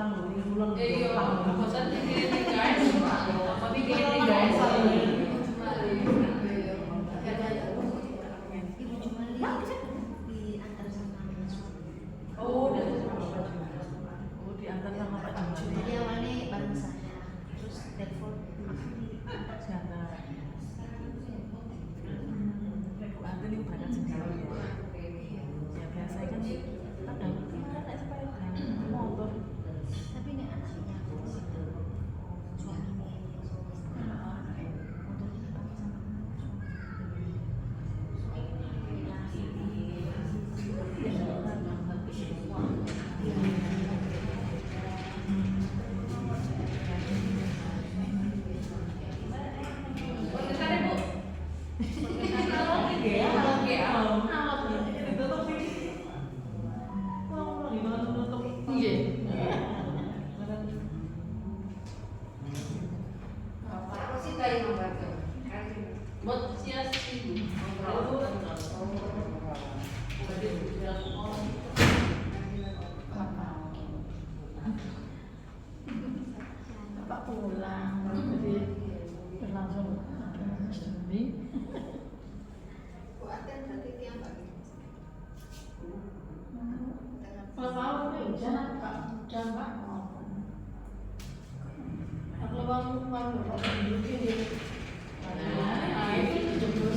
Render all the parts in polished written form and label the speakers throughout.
Speaker 1: Iya, bosan bikin guys. Apa bikin guys?
Speaker 2: Ibu cuma diantar sama
Speaker 1: Oh, udah.
Speaker 3: Diantar sama Pak Jumju.
Speaker 2: jadi awalnya bareng saya, terus telepon aku diantar
Speaker 3: Siapa? Bu Ante ini berangkat sendiri ya. Ya biasa kan kadang naik sepeda, motor.
Speaker 2: tapi ini anaknya suaminya motornya dipakai sama
Speaker 1: Buat sias ibu.
Speaker 3: Bapak pulang, jadi berlangsung sendiri. Kalau hujan Pak, hujan Pak. Kalau waktu Pak ini. Ini jemput.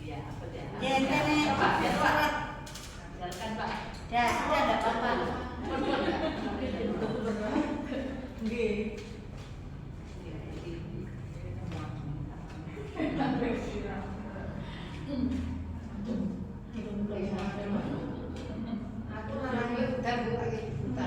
Speaker 1: Iya, apa dia?
Speaker 2: Ya, nenek.
Speaker 1: Pak, biar Pak. Biarkan Pak.
Speaker 2: ya sudah ada apa-apa
Speaker 3: Nggih.
Speaker 1: Aku namanya udah Bu lagi buta.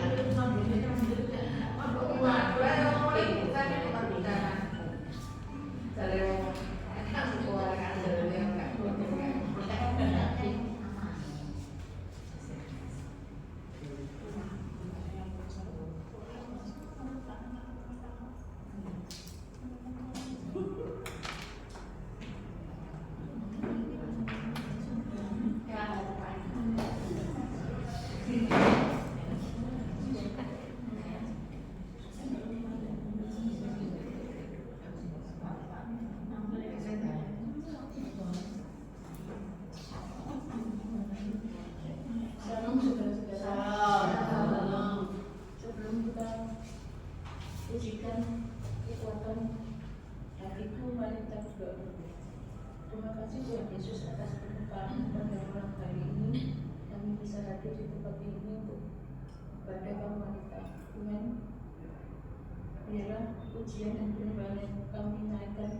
Speaker 3: Sebelum kita pujikan kekuatan hatiku, mari kita berdoa. Terima kasih Tuhan Yesus atas berlimpahan pada malam hari ini. Kami bisa hadir di tempat ini untuk pada kaum wanita. Tuhan, biarlah pujian dan penyembahan yang kami naikkan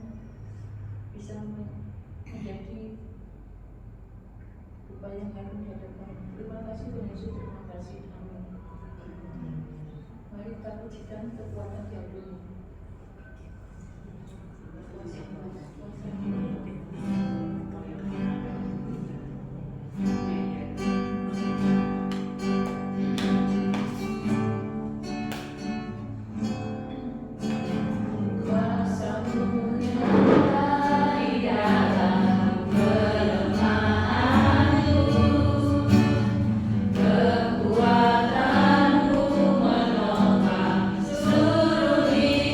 Speaker 3: bisa menjadi upaya yang harum di hadapan. Terima kasih Tuhan Yesus, terima kasih. Amin. Mari kita pujikan kekuatan yang dulu.
Speaker 1: Kekuatanmu menopang seluruh hidup.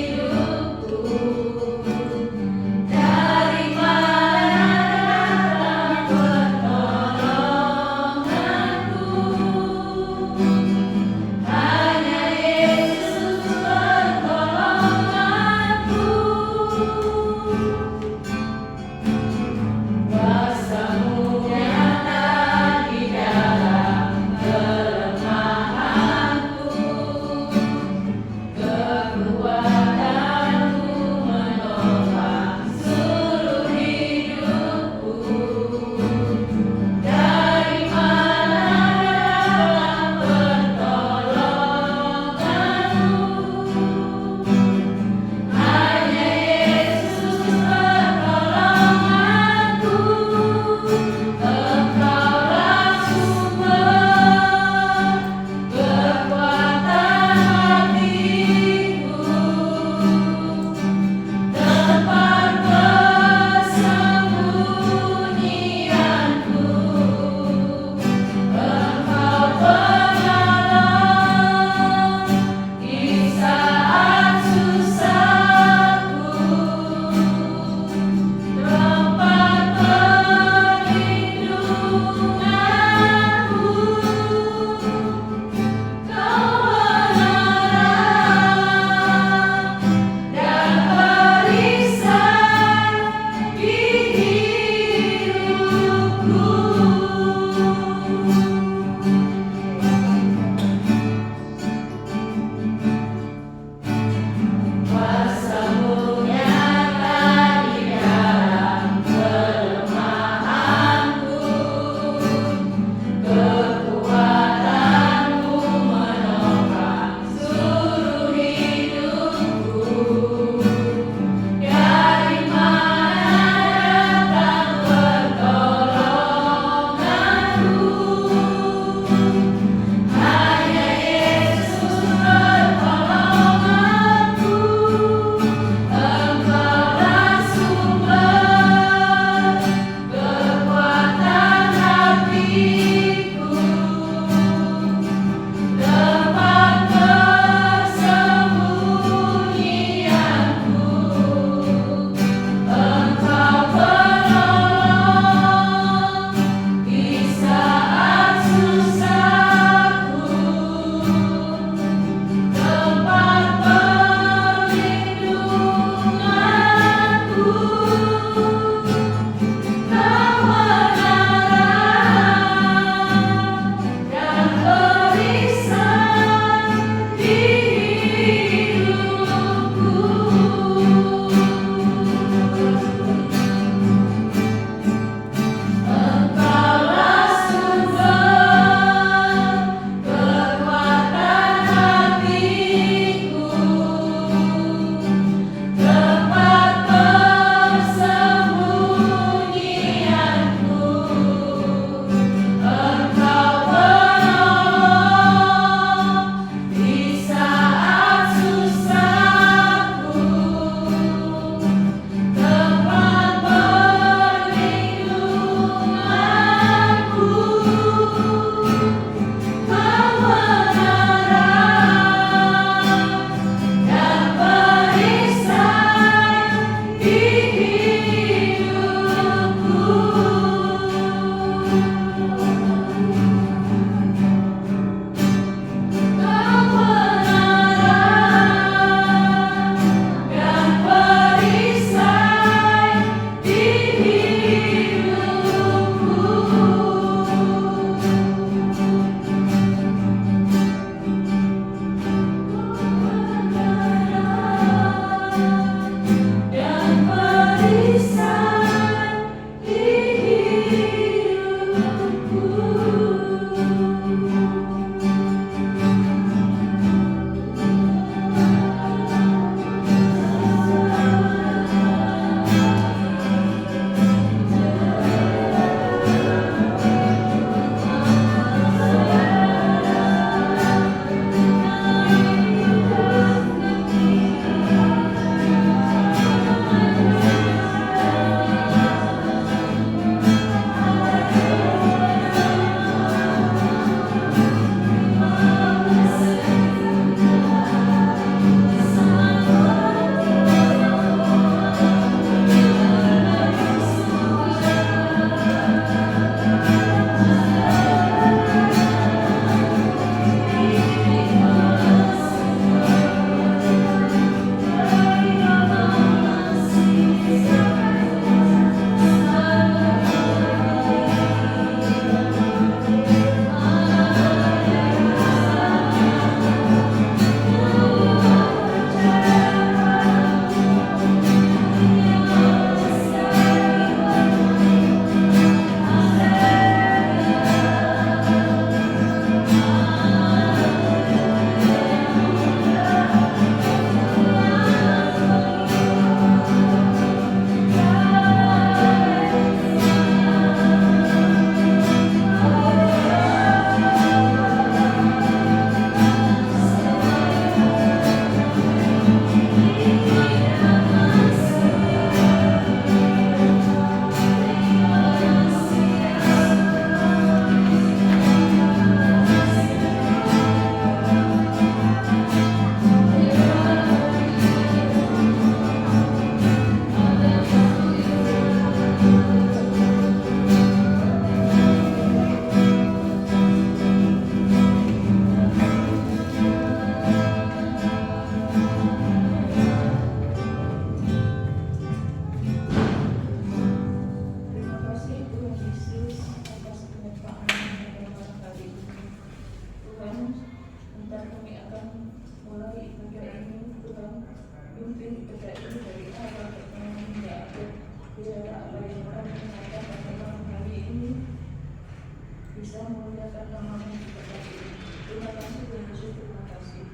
Speaker 3: memuliakan nama-Mu kita kasih. Terima kasih Tuhan Yesus, terima kasih.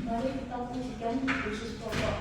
Speaker 3: Mari kita pujikan Yesus pokok.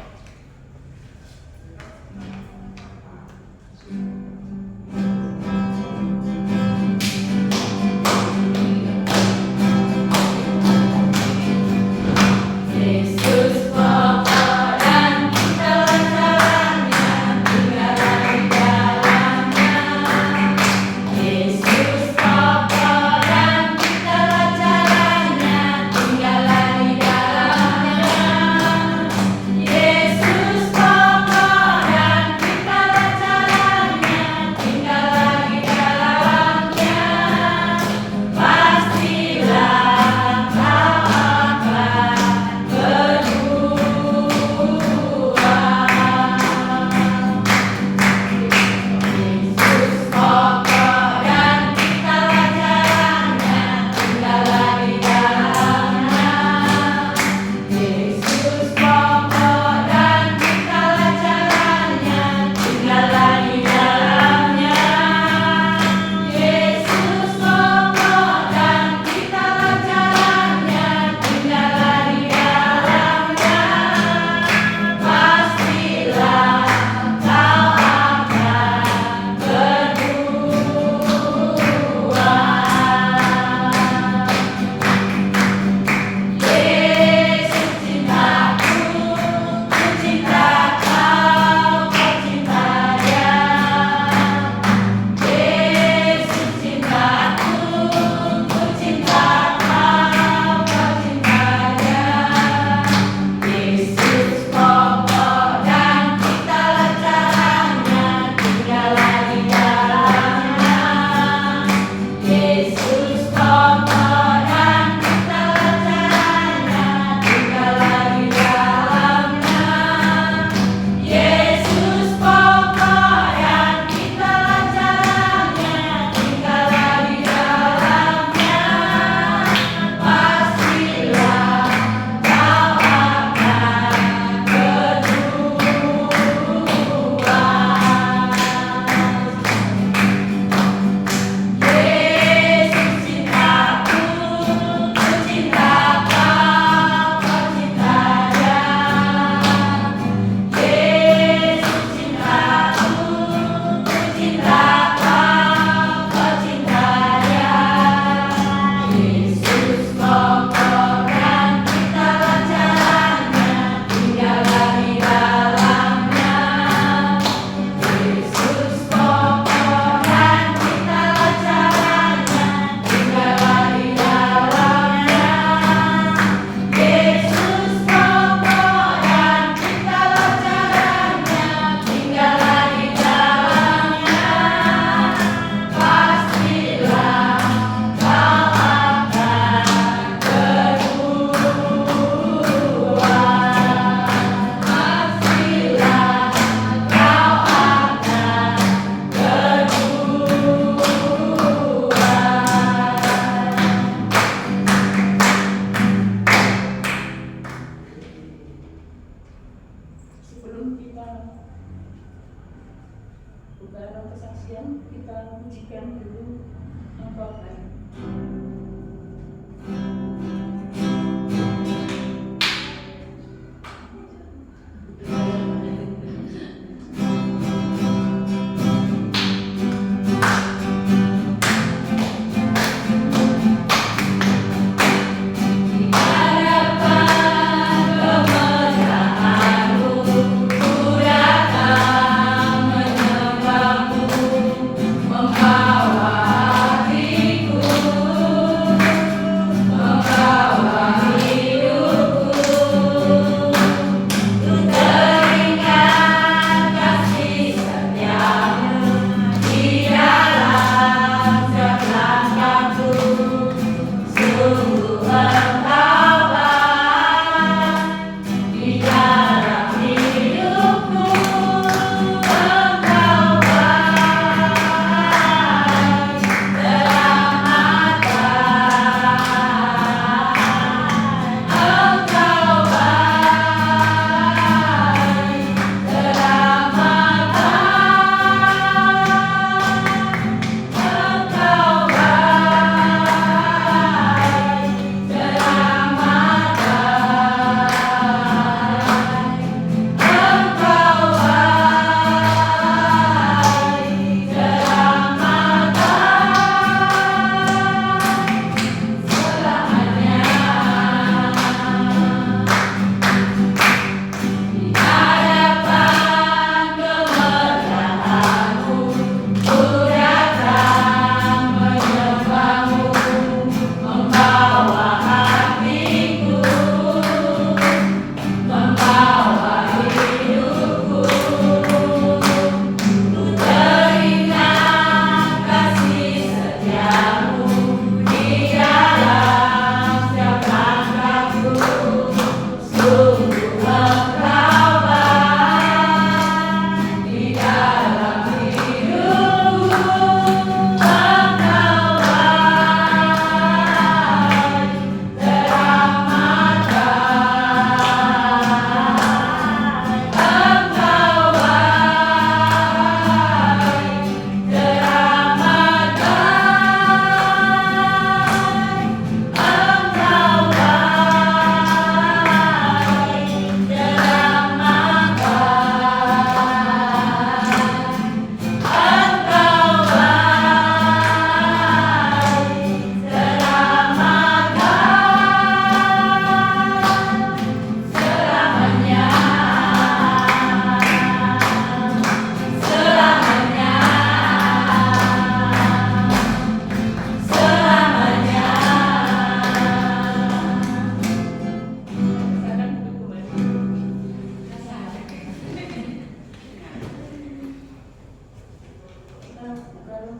Speaker 4: Membawa hatiku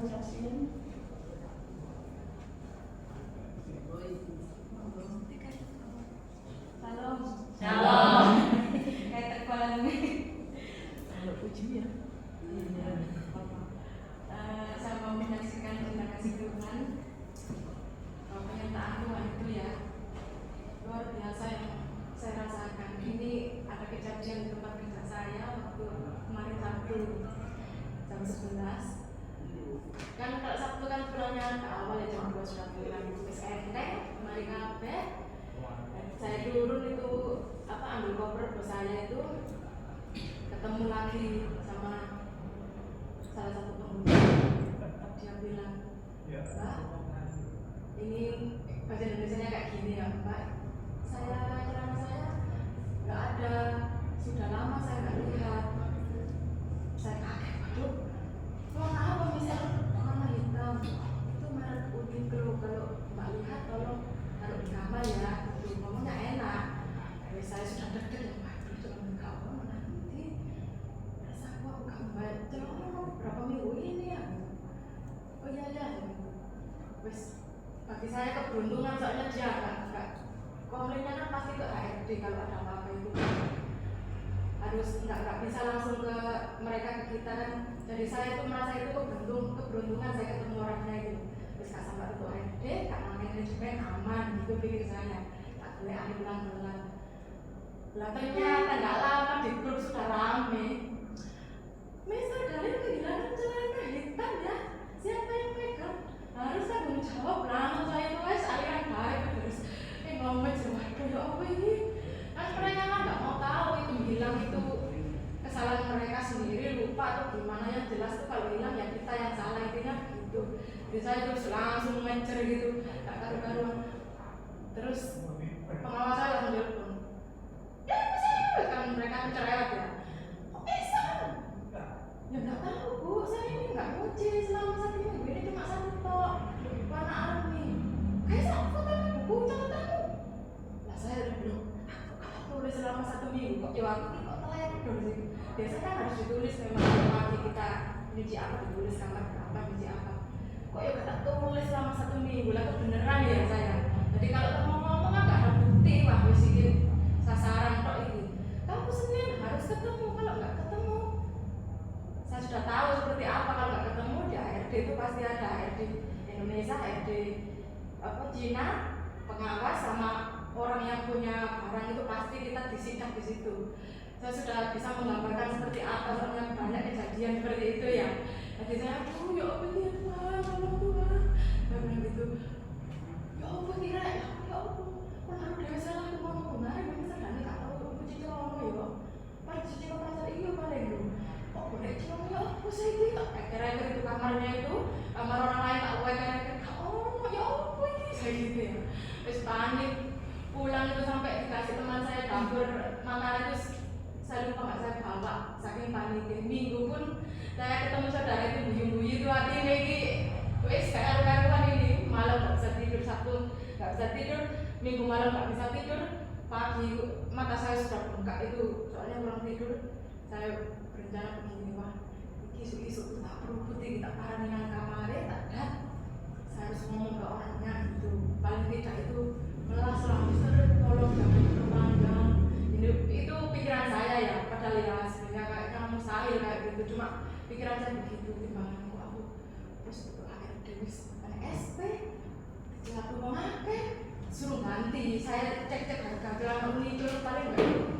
Speaker 3: saksian.
Speaker 2: Salam.
Speaker 1: Shalom.
Speaker 2: Kayak terkualan nih.
Speaker 3: Kalau puji ya.
Speaker 2: Saya mau menyaksikan cinta kasih Tuhan. Pernyataan Tuhan itu ya luar biasa yang saya rasakan. Ini ada kejadian di tempat kerja saya waktu kemarin Sabtu jam 11. Kan kalau Sabtu kan pulangnya ke awal ya jam 2 sudah pulang. Terus kemarin kabeh. Saya turun itu ambil koper bos saya itu ketemu lagi sama salah satu penghuni. Dia bilang, Mbak, ini bahasa Indonesia-nya kayak gini ya, Mbak. Celana saya nggak ada, sudah lama saya nggak lihat. Saya kaget, waduh, warna apa misalnya warna hitam? Itu merek Uniqlo. Kalau Mbak lihat, tolong taruh di kamar ya. Itu ngomongnya enak. Saya sudah deg-degan, waduh, cuma nggak mau nanti. Rasa aku nggak baca berapa minggu ini ya. Oh iya ya. Wes, bagi saya keberuntungan soalnya dia nggak komplainnya kan pasti ke HRD kalau ada apa-apa itu harus nggak bisa langsung ke mereka ke kita kan. Jadi saya itu merasa itu keberuntungan saya ketemu orangnya itu. Terus nggak sampai untuk HRD karena manajemen aman gitu pikir saya. Tak boleh ada bulan-bulan. Lah ternyata nggak lama di grup sudah rame. Mister Dalil kehilangan celana hitam ya. Siapa yang pegang? Harus tanggung jawab. Langsung saya tulis aliran baik terus ngomong waduh ya apa ini? Kan mereka kan nggak mau tahu itu hilang itu kesalahan mereka sendiri, lupa atau gimana. Yang jelas tuh kalau hilang ya kita yang salah, intinya gitu. Jadi saya terus langsung mencer gitu, tak karu-karuan. Terus pengawas saya langsung telepon. Ya apa kan mereka cerewet ya. Kok bisa? Ya nggak tahu Bu, saya ini nggak nyuci selama 1 minggu ini cuma 1 tok warna army. Kayak saya fotonya buku catatanmu. Lah saya belum. Aku tulis selama 1 minggu kok jawab kok telat dong sih. Biasanya kan harus ditulis memang pagi kita nyuci apa, ditulis kamar berapa, nyuci apa. Kok ya kata tulis selama 1 minggu lah kebenaran ya saya. Jadi kalau ngomong-ngomong kan nggak ada bukti wah mesti sasaran kok ini. Kamu Senin harus ketemu, kalau nggak ketemu saya sudah tahu seperti apa kalau nggak ketemu di HRD itu pasti ada HRD Indonesia, HRD Cina, pengawas sama orang yang punya barang itu pasti kita disidak di situ. Saya sudah bisa menggambarkan seperti apa soalnya banyak kejadian seperti itu ya. Jadi saya ya apa ini Tuhan, tolong Tuhan. Saya bilang gitu. Ya apa kira ya apa? Kalau dewa salah aku mau kemarin memang saya nggak tahu aku cuci orang ya. Pas cuci kamar iya paling dulu. Kok boleh cuci ya apa sih itu? Kira-kira itu kamarnya itu kamar orang lain tak boleh kira-kira. Oh ya apa ini saya gitu ya. Terus panik pulang itu sampai dikasih teman saya dapur makanan itu saya lupa nggak saya bawa saking paniknya. Minggu pun saya ketemu saudara itu buyu-buyu itu hati ini wes kayak karuan ini malam nggak bisa tidur, Sabtu nggak bisa tidur, Minggu malam nggak bisa tidur, pagi mata saya sudah bengkak itu soalnya kurang tidur. Saya berencana begini, wah isu-isu tak perlu putih kita parah dengan kamarnya tak ada. Saya harus ngomong ke orangnya gitu, paling tidak itu melas lah, Mister tolong jangan berpandang. Ini itu pikiran saya ya, padahal ya sebenarnya kayaknya mustahil kayak gitu, cuma pikiran saya begitu. Timbangan aku terus itu akhirnya Denis SP aku mau pakai suruh ganti. Saya cek harga celana Uniqlo paling enggak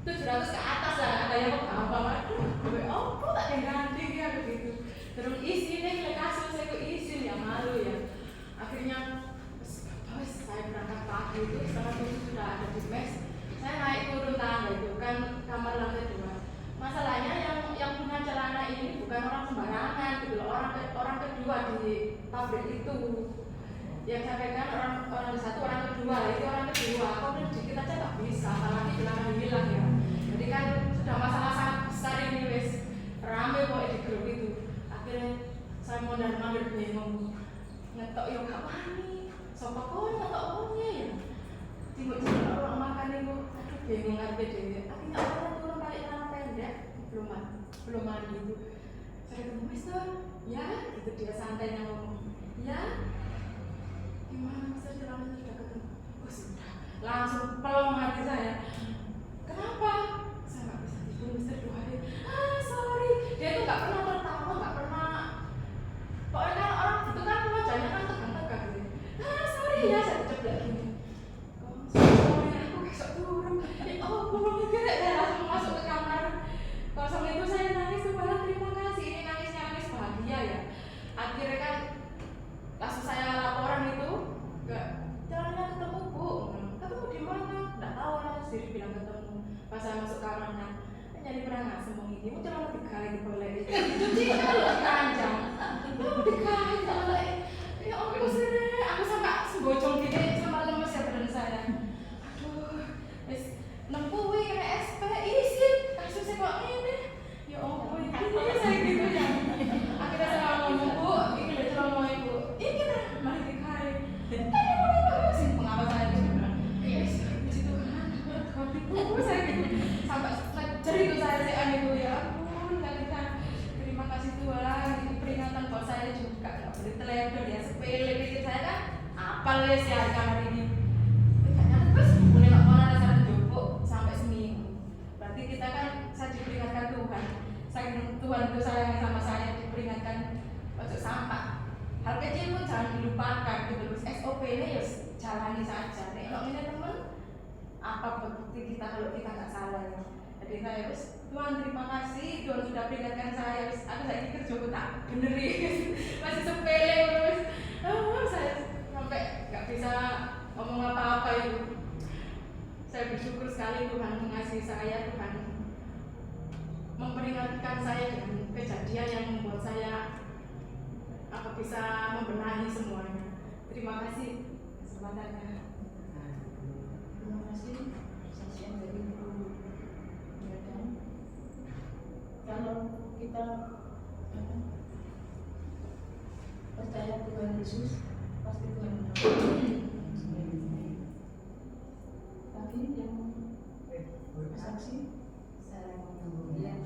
Speaker 2: 700 ke atas lah, ada yang ke bawah. Waduh, oh tak ada ganti dia begitu. Terus isinya kasih saya ke izin ya malu ya. Akhirnya saya berangkat pagi itu setengah 7 sudah ada di mes. Saya naik turun tangga itu kan kamar lantai 2. Masalahnya yang punya celana ini bukan orang sembarangan gitu loh, orang kedua di pabrik itu. Yang saya pegang orang satu, orang kedua, itu orang kedua. Kok dikit aja nggak bisa, apalagi celana hilang ya. Jadi kan sudah masalah sangat besar ini wes rame kok di grup itu. Akhirnya saya mau dan manggil bingung, ngetok yo gak wani, sopo kon ngetok wongnya ya. Tiba-tiba orang makan itu, aduh bingung ngerti deh. Akhirnya orang turun pakai celana pendek, belum mandi itu. saya ketemu mister, ya gitu dia santainya ngomong, ya gimana mister jalannya sudah ketemu, oh sudah, langsung pelong hati saya. Kenapa? Saya nggak bisa tidur mister 2 hari. Sorry, dia tuh nggak pernah tertawa, nggak pernah. Pokoknya kan orang itu kan wajahnya kan tegang-tegang gitu. Sorry ya, saya coba gini. Oh, sorry, aku besok turun. Oh, belum mikir ya, langsung masuk ke kamar. Kosong itu saya nangis tuh, malah terima kasih. Ini nangisnya nangis bahagia ya. Akhirnya kan langsung saya laporan itu, nggak jalannya ketemu bu. Ketemu di mana? Nggak tahu lah, sendiri bilang ketemu. Pas saya masuk kamarnya, nyari perangkat semua ini, mau celana digali boleh. Cuci kalau keranjang, mau digali boleh. Ya aku sih, aku sampai sembocong gini sama lemes ya badan saya. Aduh, wis nempuwi kena SP isi, kasusnya kok ini. Ya ampun, ini saya gitu ya. Akhirnya saya ngomong bu, ini udah celana ibu. Ini kita mari digali. Tadi mau sih pengawas saya gitu. Puji Tuhan, bu saya gitu sampai jadi itu saya sih itu ya ampun kalian terima kasih Tuhan ini peringatan buat saya juga nggak boleh teledor ya sepele pikir saya kan apal ya sih kamar ini ternyata terus boleh nggak mau rasa jopo sampai seminggu berarti kita kan saya diperingatkan Tuhan Tuhan itu sayang sama saya diperingatkan untuk sampah hal kecil pun jangan dilupakan gitu terus SOP nya ya jalani saja nek kalau ini teman apa bukti kita kalau kita nggak salah ya. Jadi saya Tuhan terima kasih Tuhan sudah peringatkan saya aku saya kerja aku tak benerin masih sepele terus saya sampai nggak bisa ngomong apa-apa itu saya bersyukur sekali Tuhan mengasihi saya Tuhan memperingatkan saya dengan kejadian yang membuat saya bisa membenahi semuanya terima kasih kesempatannya.
Speaker 3: Terima kasih saksian dari Bu Yadam. Kalau kita percaya Tuhan Yesus, pasti Tuhan menolong. Lagi yang saksi,
Speaker 4: Saya mau ya.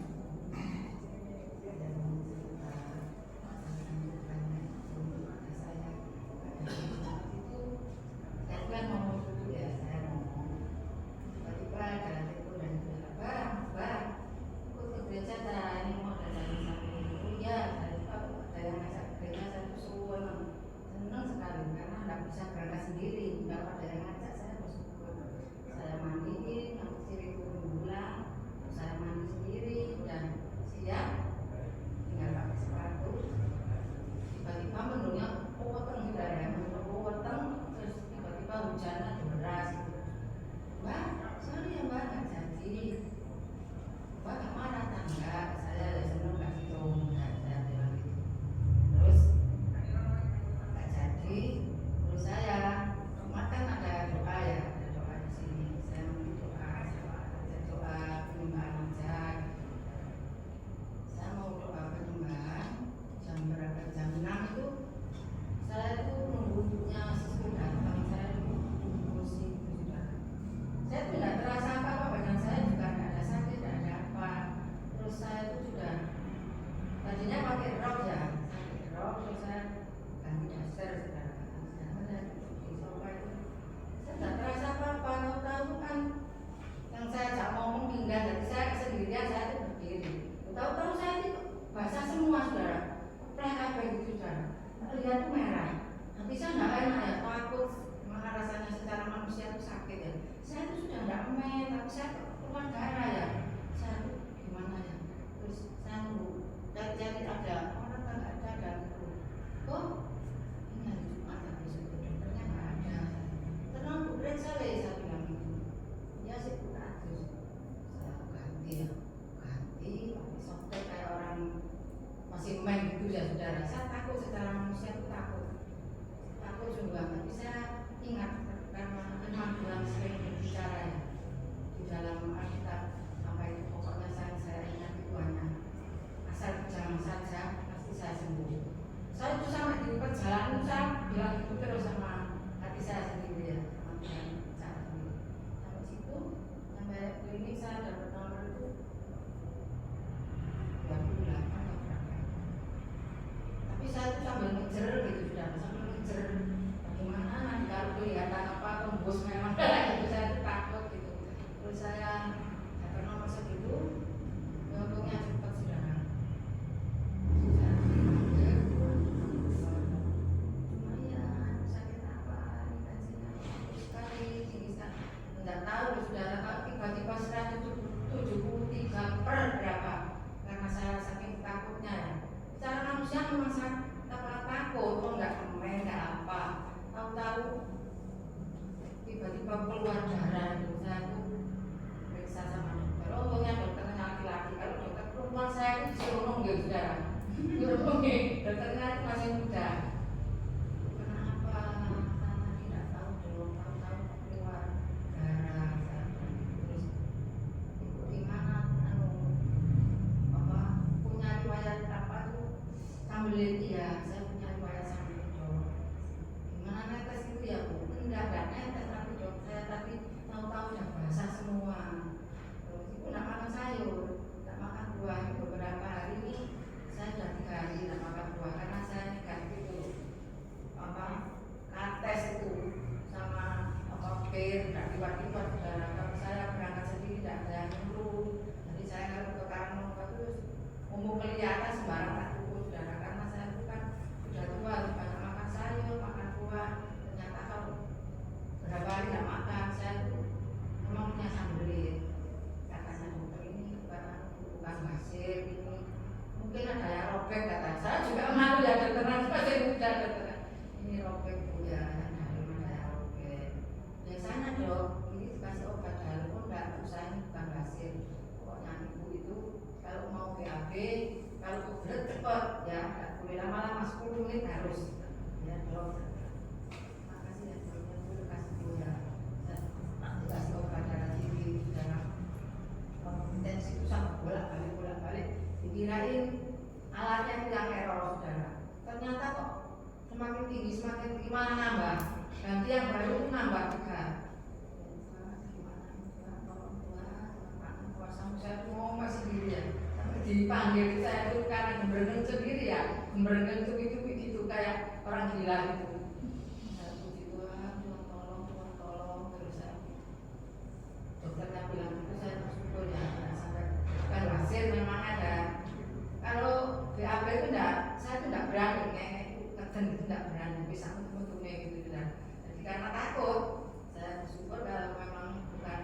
Speaker 3: mobil saudara. Ngurungi, dokternya masih muda. Kenapa karena tidak tahu dulu, tahu-tahu keluar darah, terus gimana punya riwayat apa tuh sambelit ya, saya punya riwayat sambelit dok. Gimana netes itu ya bu? Enggak netes tapi dok, saya tadi tahu-tahu udah basah semua. Terus itu nggak makan sayur, nggak makan buah. Beberapa hari ini saya sudah 3 hari nggak makan buah karena saya negatif itu kates itu sama pir, nggak tiba-tiba saudara. Kalau saya berangkat sendiri tidak ada yang nyuruh. Jadi saya kalau ke Karangmongo terus umum kelihatan sembarang tak cukup saudara, karena saya itu kan sudah tua, banyak makan sayur, makan buah. Ternyata kalau berapa hari tidak makan, saya tuh memang punya sambelit. Katanya dokter ini bukan basir, ini mungkin ada yang robek kata. Saya juga malu ya dokteran, masih muda dokteran. Ini robek bu ya, ada yang robek. Biasanya dok, ini dikasih obat dalam pun enggak usah, ini bukan basir. Pokoknya ibu itu kalau mau BAB, kalau kebelet cepat ya, nggak boleh lama-lama 10 menit harus. Ya dok. Makasih ya dok, yang boleh kasih bu ya. Saya dikasih obat darah tinggi dalam intensif itu sama bolak-balik. Dikirain alatnya tidak error saudara. Ternyata kok semakin tinggi malah nambah. Ganti yang baru itu nambah juga. Saya mau masih sendiri ya. Sampai dipanggil saya itu karena gembrengeng sendiri ya. Gembrengeng itu begitu kayak orang gila gitu. Saya puji Tuhan, Tuhan tolong terus saya. Dokternya bilang itu saya bersyukur ya, sampai kan hasil memang ada. Kalau BAB itu saya itu tidak berani, kegen itu tidak berani, bisa untuk gitu kan. Jadi karena takut, saya bersyukur kalau memang bukan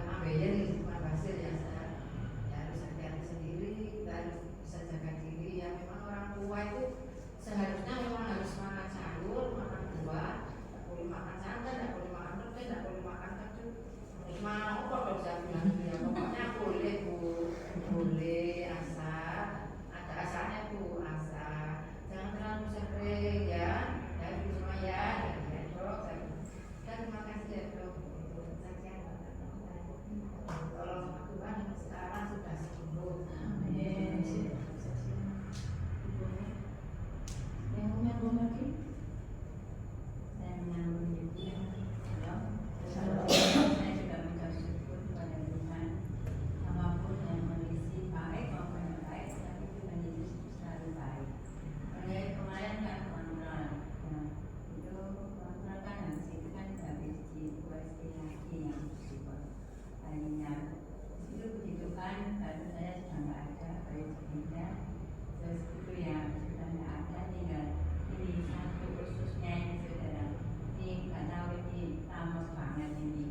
Speaker 3: ambeien, bukan hasil ya, saya ya harus hati-hati sendiri, kita harus bisa jaga diri ya. Memang orang tua itu seharusnya memang harus makan sayur, makan buah, tidak boleh makan santan, tidak boleh makan roti, tidak boleh makan keju. Mau kok saya bilang ya, pokoknya boleh bu, boleh asal ada asalnya bu, asal jangan terlalu sering ya, dari semua ya dok. Dan terima kasih ya dok untuk saksian tolong sama Tuhan sekarang sudah sembuh. Amin. Yang menyambung lagi, saya menyambung juga. Saya juga mengucap syukur kepada Tuhan, apapun yang kondisi baik maupun yang baik, tapi Tuhan Yesus selalu baik. Kemarin kan kontrol, itu kontrol kan habis itu kan habis di USG lagi yang super lainnya. Itu begitu kan, baru saya sudah nggak ada, baru pindah, terus itu yang sudah nggak ada, tinggal ini satu khususnya ini saudara. Ini nggak tahu ini lama banget ini.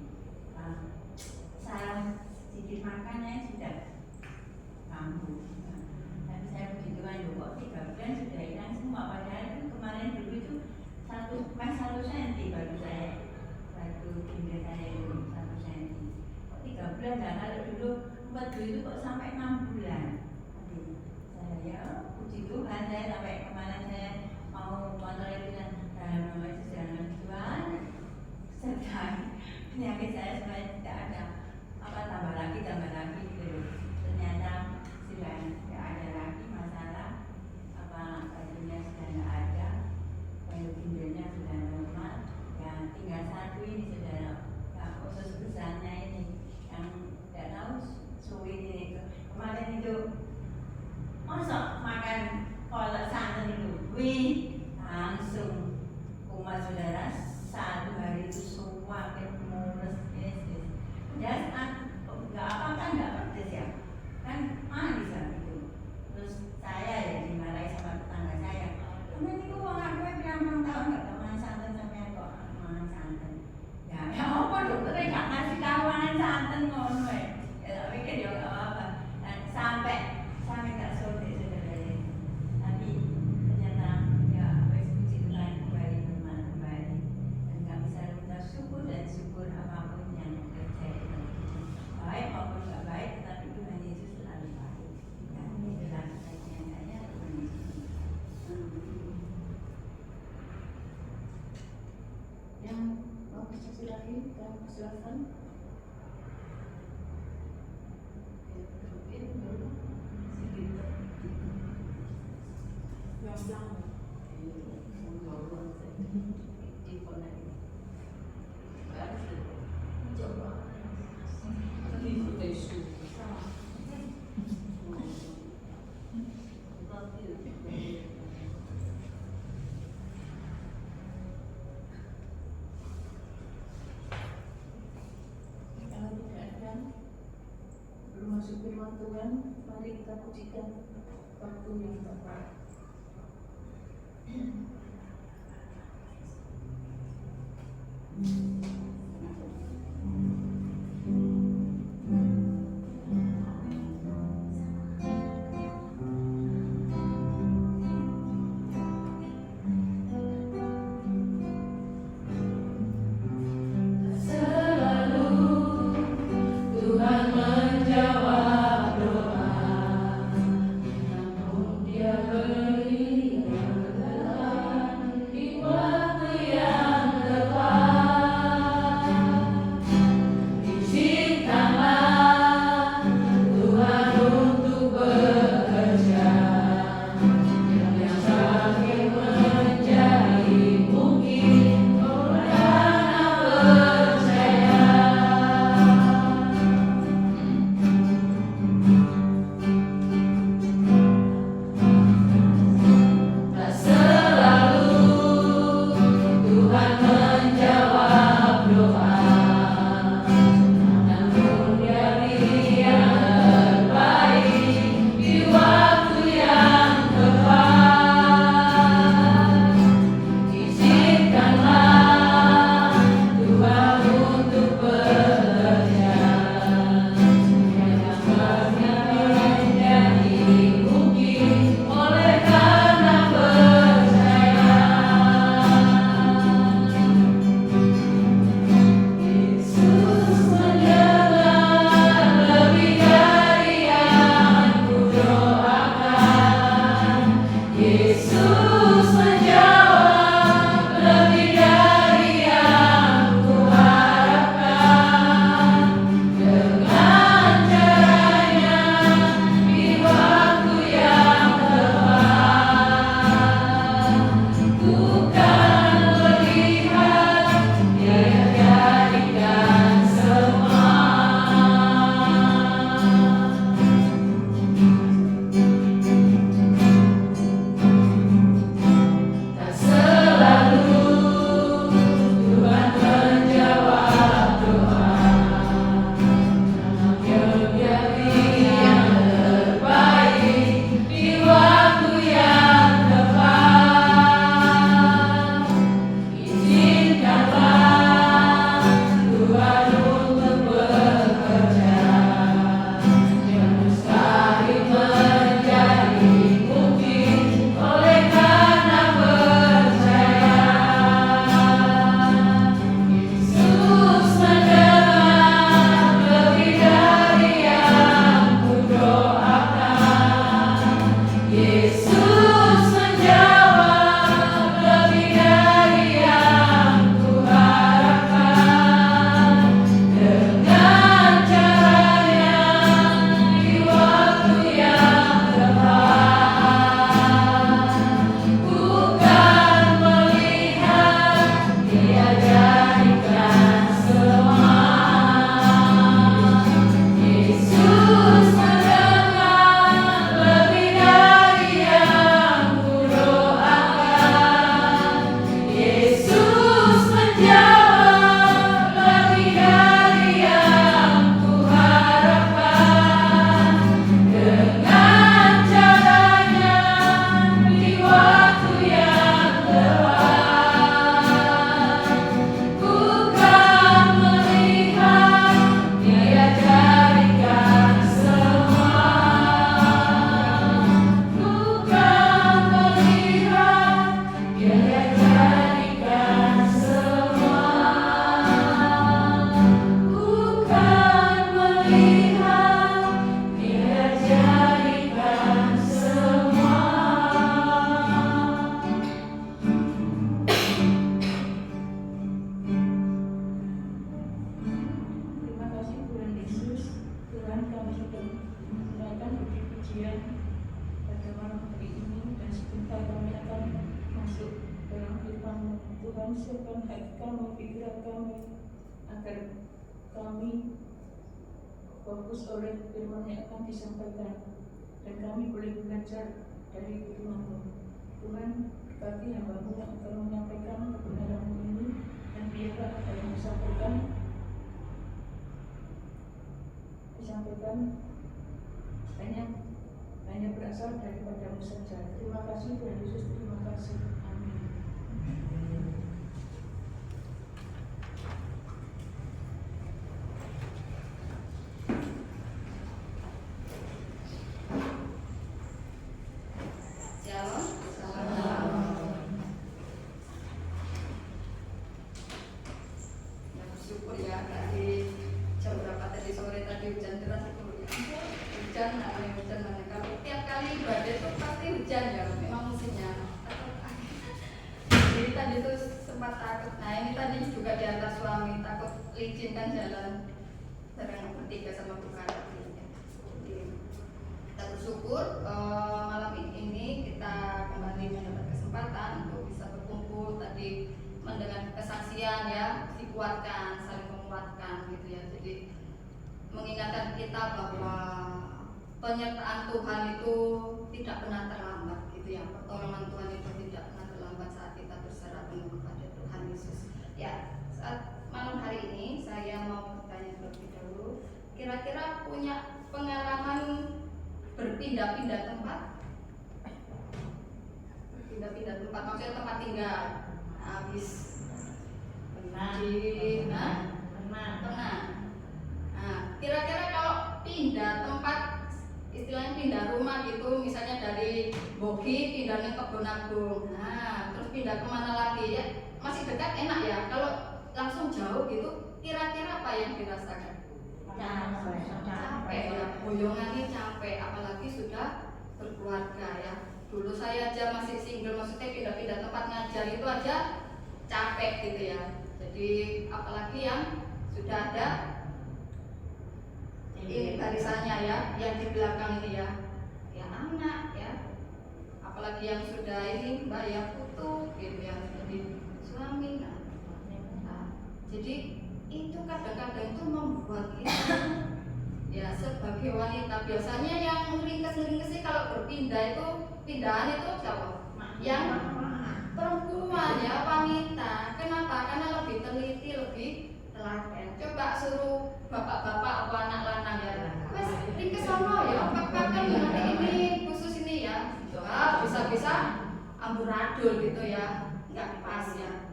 Speaker 3: Salah sedikit makannya sudah kambuh. Tapi saya puji Tuhan kok 3 bulan sudah hilang semua. Padahal itu kemarin dulu itu 1 senti baru saya waktu pindah saya itu 1 senti. Kok 3 bulan dan kalau dulu 4 bulan itu kok sampai 6 bulan. Jadi saya ya puji Tuhan saya sampai kemarin saya mau kontrol itu dan dalam nama Yesus dalam Tuhan sertai penyakit saya supaya tidak ada tambah lagi gitu. Ternyata sudah tidak ada lagi masalah, bajunya sudah tidak ada, kayu ginjalnya sudah normal. Ya tinggal satu ini saudara, yang khusus besarnya ini yang tidak tahu suwi ini kemarin itu masa makan kolak santan itu, langsung umat saudara 1 hari itu semua mulus, ya nggak apa kan nggak pedes ya. lagi, dan silakan.
Speaker 2: Yang bilang
Speaker 3: Kalau tidak ada, belum masuk firman Tuhan, mari kita pujikan waktu yang tepat.
Speaker 1: Tuhan menjawab doa, namun Dia beri yang terbaik.
Speaker 3: Kemudian pada malam hari ini dan sebentar kami akan masuk dalam firman Tuhan. Siapkan hati kami, pikiran kami, agar kami fokus oleh firman yang akan disampaikan dan kami boleh belajar dari firman Tuhan. Bagi hamba-Mu yang akan menyampaikan kebenaran ini, dan biarlah apa yang disampaikan hanya berasal daripada-Mu saja. Terima kasih Tuhan Yesus, terima kasih. Amin.
Speaker 5: Licin kan jalan bareng bertiga sama Bukara. Kita bersyukur malam ini kita kembali mendapat kesempatan untuk bisa berkumpul, tadi mendengar kesaksian ya, dikuatkan, saling menguatkan gitu ya. Jadi mengingatkan kita bahwa penyertaan Tuhan itu tidak pernah terlambat gitu ya. Pertolongan Tuhan itu tidak pernah terlambat saat kita berserah penuh kepada Tuhan Yesus. Ya, saat malam hari ini saya mau bertanya terlebih dahulu, kira-kira punya pengalaman berpindah-pindah tempat? Pindah-pindah tempat, maksudnya tempat tinggal. Habis pernah. Nah, kira-kira kalau pindah tempat, istilahnya pindah rumah gitu, misalnya dari Bogi pindah ke Kebonagung, nah terus pindah kemana lagi ya? Masih dekat enak ya. Kalau langsung jauh gitu, kira-kira apa yang dirasakan? Capek ya, boyongannya capek, apalagi sudah berkeluarga ya. Dulu saya aja masih single, maksudnya pindah-pindah tempat ngajar itu aja capek gitu ya. Jadi apalagi yang sudah ada ini barisannya ya, yang di belakang ini ya anak ya, apalagi yang sudah ini bayar putu gitu ya, jadi suami. Jadi itu kadang-kadang itu membuat kita ya sebagai wanita, biasanya yang meringkas sih kalau berpindah itu, pindahan itu siapa? Yang perempuan ya, wanita. Kenapa? Karena lebih teliti, lebih telaten. Coba suruh bapak-bapak atau anak lanang ya, wes ringkas sono ya, pakai ini khusus ini ya, bisa-bisa amburadul gitu ya, nggak pas ya.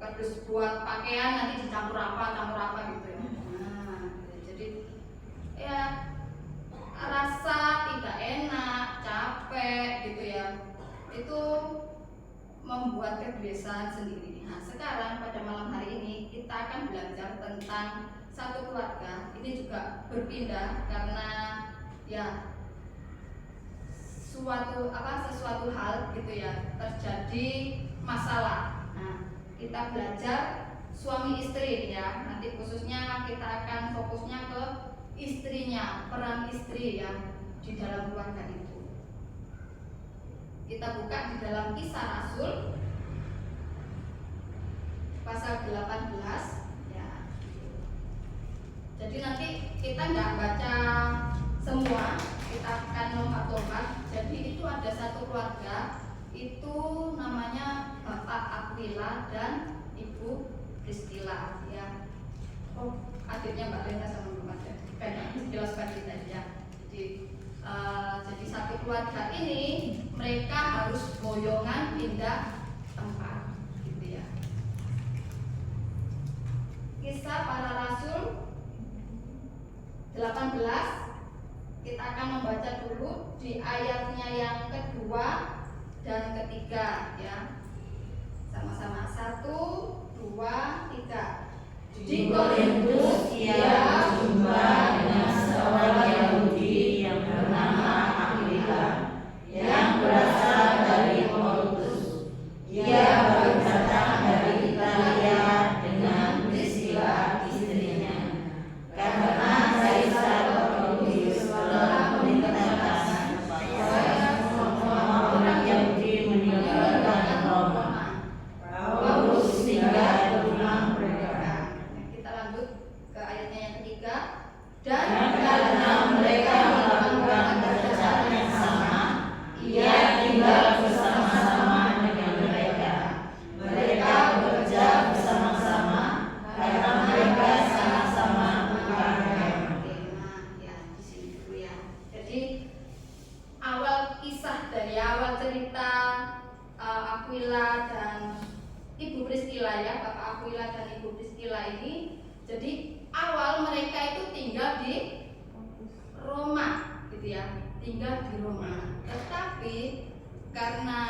Speaker 5: Kardus buat pakaian nanti dicampur apa gitu ya. Nah, jadi ya rasa tidak enak, capek gitu ya. Itu membuat kebiasaan sendiri. Nah, sekarang pada malam hari ini kita akan belajar tentang satu keluarga. Ini juga berpindah karena ya sesuatu hal gitu ya, terjadi masalah. Nah, kita belajar suami istri ya. Nanti khususnya kita akan fokusnya ke istrinya, peran istri ya di dalam keluarga itu. Kita buka di dalam Kisah Rasul pasal 18 ya. Jadi nanti kita nggak baca semua, kita akan lompat-lompat. Jadi itu ada satu keluarga, itu namanya Bapak Aquila dan Ibu Priscilla ya. Oh, adiknya Mbak Lena sama Mbak Mada. Kayak jelaskan kita ya. Jadi satu keluarga ini mereka harus boyongan pindah tempat gitu ya. Kisah Para Rasul 18, kita akan membaca dulu di ayatnya yang kedua dan ketiga ya. Sama-sama 1, 2, 3.
Speaker 6: Di Korintus ia berjumpa dengan seorang Yahudi yang bernama Aquila yang berasal dari Pontus. Ia baru datang dari Italia dengan Priscilla istrinya, karena Kaisar Claudius telah memerintahkan
Speaker 5: cerita Aquila dan Ibu Priscilla ya, Bapak Aquila dan Ibu Priscilla ini. Jadi awal mereka itu tinggal di Roma gitu ya, tinggal di Roma. Tetapi karena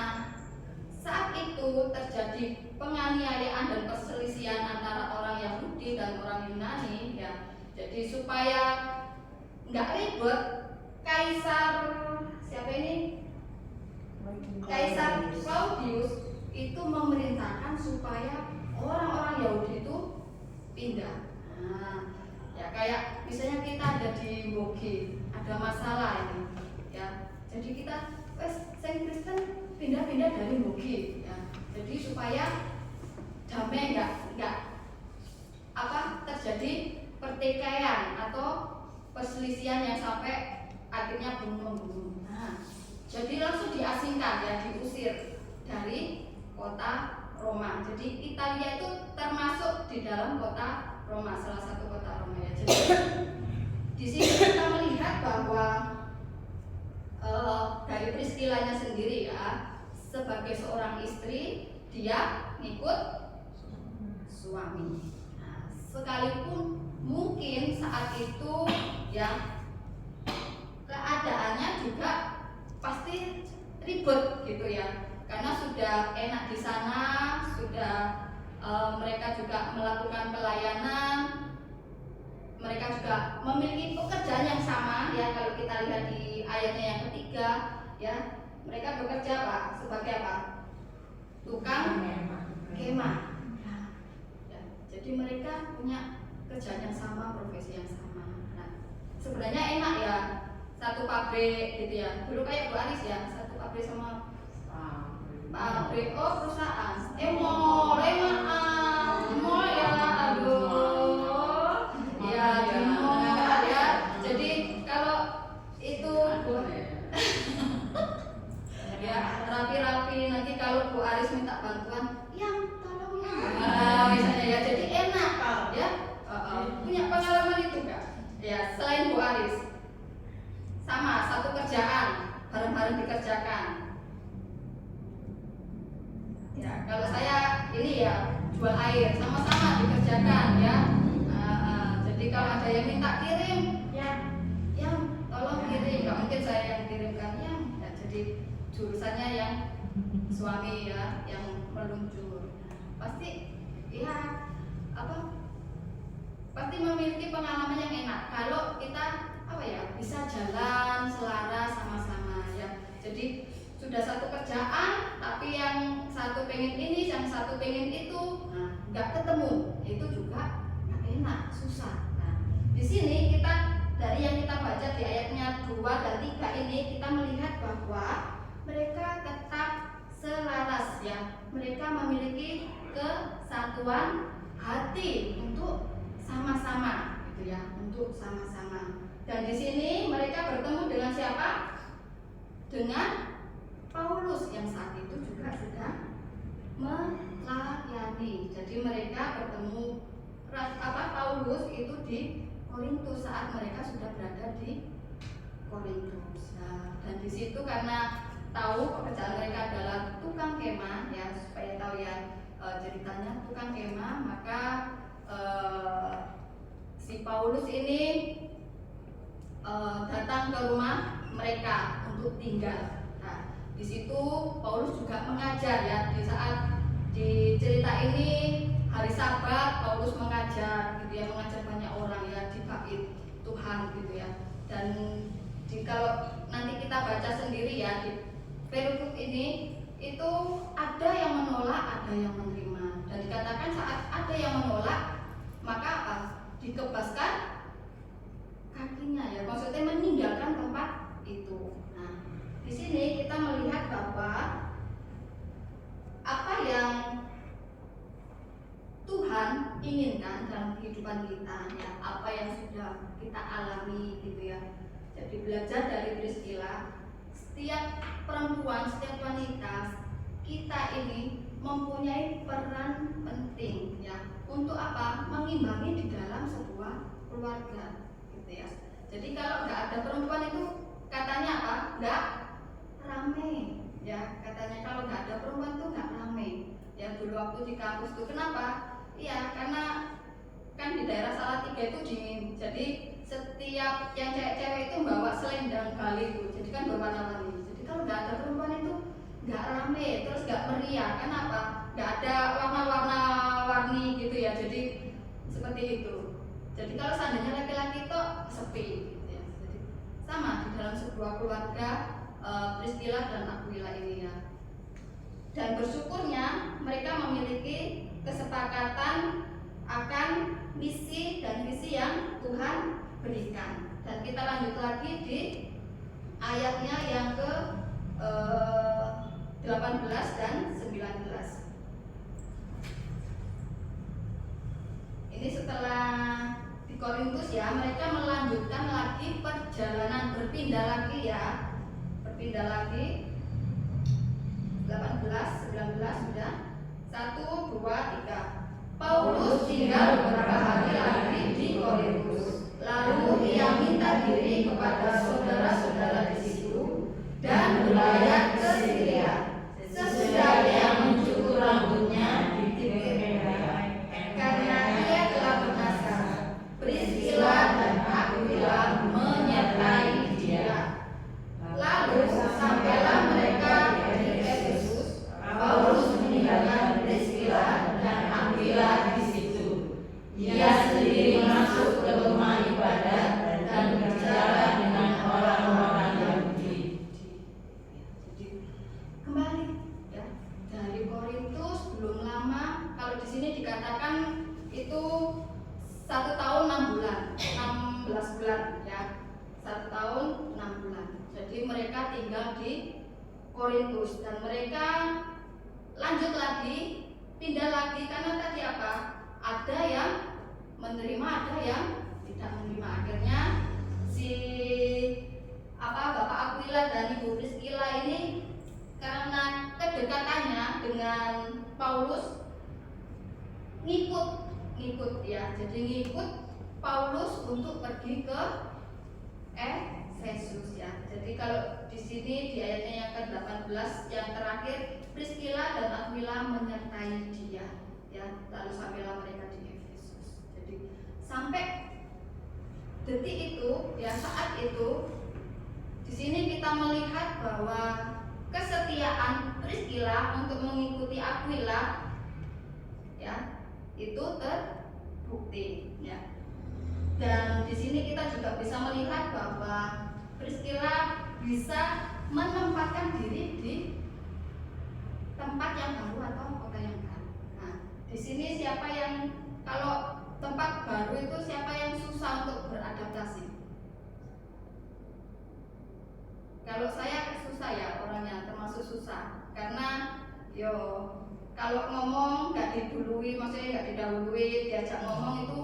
Speaker 5: saat itu terjadi penganiayaan dan perselisihan antara orang Yahudi dan orang Yunani ya. Jadi supaya nggak ribet, Kaisar siapa ini? Kaisar Claudius itu memerintahkan supaya orang-orang Yahudi itu pindah. Nah, ya kayak misalnya kita ada di Bogi, ada masalah ini, ya. Jadi kita, sing Kristen pindah-pindah dari Bogi, ya. Jadi supaya damai nggak terjadi pertikaian atau perselisihan yang sampai akhirnya bunuh-membunuh. Nah, jadi langsung diasingkan ya, diusir dari kota Roma. Jadi Italia itu termasuk di dalam kota Roma, salah satu kota Roma ya. Jadi di sini kita melihat bahwa dari Priscillanya sendiri ya, sebagai seorang istri dia ngikut suami. Nah, sekalipun mungkin saat itu ya keadaannya juga pasti ribet gitu ya, karena sudah enak di sana, sudah mereka juga melakukan pelayanan, mereka juga memiliki pekerjaan yang sama ya. Kalau kita lihat di ayatnya yang ketiga ya, mereka bekerja Pak sebagai apa? Tukang kemah. Ya, jadi mereka punya kerjaan yang sama, profesi yang sama. Nah, sebenarnya enak ya, satu pabrik gitu ya. Dulu kayak Bu Aris ya, satu pabrik sama pabrik, oh perusahaan. Mall ya, aduh. Ya, di mall ya. Jadi kalau itu ya rapi-rapi, nanti kalau Bu Aris minta bantuan, yang tolong ya. Misalnya ya, jadi enak ya. Punya pengalaman itu enggak? Ya, selain Bu Aris, sama satu kerjaan bareng-bareng dikerjakan. Ya, kalau saya ini ya jual air, sama-sama dikerjakan ya. Jadi kalau ada yang minta kirim, ya, yang tolong kirim. Nggak mungkin saya yang kirimkan ya. Jadi jurusannya yang suami ya, yang meluncur. Pasti ya pasti memiliki pengalaman yang enak kalau kita bisa jalan selaras sama-sama ya. Jadi sudah satu kerjaan, tapi yang satu pengen ini, yang satu pengen itu, nah nggak ketemu, itu juga nggak enak, susah. Nah di sini kita dari yang kita baca di ayatnya 2 dan 3 ini kita melihat bahwa mereka tetap selaras ya, mereka memiliki kesatuan hati untuk sama-sama gitu ya, untuk sama-sama. Dan di sini mereka bertemu dengan siapa? Dengan Paulus yang saat itu juga sudah melayani. Jadi mereka bertemu Paulus itu di Korintus saat mereka sudah berada di Korintus. Nah, dan di situ karena tahu pekerjaan mereka adalah tukang kemah ya, supaya tahu ya ceritanya tukang kemah, maka si Paulus ini datang ke rumah mereka untuk tinggal. Nah, di situ Paulus juga mengajar ya. Di saat di cerita ini hari Sabat Paulus mengajar gitu ya, mengajar banyak orang ya di bait Tuhan gitu ya. Dan kalau nanti kita baca sendiri ya di perikop ini, itu ada yang menolak, ada yang menerima. Dan dikatakan saat ada yang menolak, maka apa? Dikebaskan kakinya ya, maksudnya meninggalkan tempat itu. Nah, di sini kita melihat bahwa apa yang Tuhan inginkan dalam kehidupan kita ya, apa yang sudah kita alami gitu ya. Jadi belajar dari Priscilla, setiap perempuan, setiap wanita kita ini mempunyai peran penting ya, untuk apa? Mengimbangi di dalam sebuah keluarga gitu ya. Jadi kalau nggak ada perempuan itu katanya apa? Nggak rame ya, di kampus tuh. Kenapa? Iya, karena kan di daerah Salatiga itu dingin. Jadi setiap yang cewek-cewek itu bawa selendang bali itu. Jadi kan berwarna-warni. Jadi kalau nggak ada perempuan itu nggak rame, terus nggak meriah. Kenapa? Nggak ada warna-warni gitu ya. Jadi seperti itu. Jadi kalau seandainya laki-laki itu sepi, gitu ya. Jadi sama di dalam sebuah keluarga Priscilla dan Aquila ini ya. Dan bersyukurnya mereka memiliki kesepakatan akan misi dan visi yang Tuhan berikan. Dan kita lanjut lagi di ayatnya yang ke 18 dan 19. Ini setelah di Korintus ya, mereka melanjutkan lagi perjalanan, berpindah lagi ya. Berpindah lagi 18, 19 sudah. 1, 2, 3. Paulus tinggal beberapa hari lagi di Korintus. Lalu ia minta diri kepada saudara-saudara di situ dan berlayar ke Syria. Sesudah ia mencukur rambutnya di Tiberias, karena ia telah bernasar. Priscilla dan Aquila menyertai dia. Lalu sampailah mereka di Efesus. Paulus meninggalkan Priscilla dan Aquila di situ. Ia sendiri masuk ke rumah ibadat dan berbicara dengan orang-orang Yahudi. Kembali ya, dari Korintus belum lama. Kalau di sini dikatakan itu 1 tahun 6 bulan, 16 bulan ya, 1 tahun 6 bulan. Jadi mereka tinggal di Korintus dan mereka lanjut lagi, pindah lagi karena tadi apa? Ada yang menerima, ada yang tidak menerima. Akhirnya si Bapak Aquila dan Ibu Priscilla ini karena kedekatannya dengan Paulus ngikut ya. Jadi ngikut Paulus untuk pergi ke Efesus ya. Jadi kalau di sini di ayatnya yang ke-18 yang terakhir, Priscilla dan Aquila menyertai dia ya. Lalu sampailah mereka di Efesus. Jadi sampai detik itu ya, saat itu di sini kita melihat bahwa kesetiaan Priscilla untuk mengikuti Aquila ya itu terbukti ya. Dan di sini kita juga bisa melihat bahwa Priscilla bisa menempatkan diri di tempat yang baru atau kota yang baru. Nah, di sini siapa yang kalau tempat baru itu siapa yang susah untuk beradaptasi? Kalau saya susah ya orangnya, termasuk susah karena kalau ngomong nggak didului, maksudnya nggak didahului, diajak ngomong itu